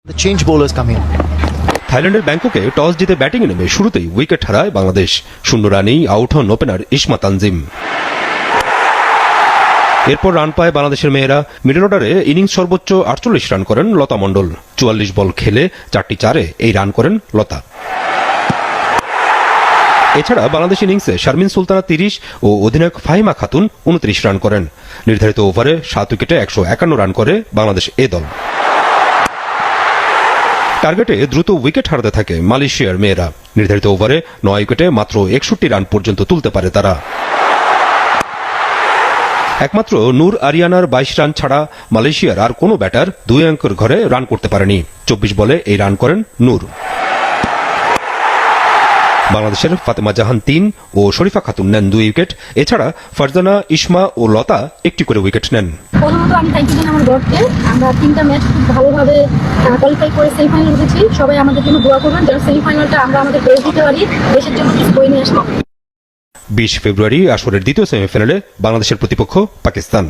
The change bowlers come in. থাইল্যান্ডের ব্যাংককে toss জিতে ব্যাটিংয়ে নেমে শুরুতেই উইকেট হারায় বাংলাদেশ। 0 রানেই আউট হন ওপেনার ইসমা তানজিম। এরপর রান পায় বাংলাদেশের মেয়েরা। মিডল অর্ডারে ইনিংস সর্বোচ্চ 48 রান করেন লতা মণ্ডল। 44 বল খেলে 4টি চারে এই রান করেন লতা। এছাড়া বাংলাদেশ ইনিংসে শারমিন সুলতানা 30 ও অধিনায়ক ফাহিমা খাতুন 29 রান করেন। নির্ধারিত ওভারে 7 উইকেটে 151 রান করে বাংলাদেশ এ দল। টার্গেটে দ্রুত উইকেট হারাতে থাকে মালয়েশিয়ার মেয়েরা। নির্ধারিত ওভারে 9 উইকেটে মাত্র 61 রান পর্যন্ত তুলতে পারে তারা। একমাত্র নূর আরিয়ানার 22 রান ছাড়া মালয়েশিয়ার আর কোনো ব্যাটার 2 অঙ্কের ঘরে রান করতে পারেনি। 24 বলে এই রান করেন নূর। বাংলাদেশের ফাতেমা জাহান 3 ও শরীফা খাতুন নেন 2 উইকেট। এছাড়া ফারজানা, ইসমা ও লতা একটি করে উইকেট নেন। প্রথমত আমি থ্যাংক ইউ জানাই আমার বোর্ডকে। আমরা 3টা ম্যাচ খুব ভালোভাবে কোয়ালিফাই করে সেমিফাইনাল উঠেছি। সবাই আমাদের জন্য দোয়া করবেন যেন সেমিফাইনালটা আমরা আমাদের বেস্ট দিতে পারি, দেশের জন্য কিছু বই নিয়ে আসবো। 20 ফেব্রুয়ারি আসরের দ্বিতীয় সেমিফাইনালে বাংলাদেশের প্রতিপক্ষ পাকিস্তান।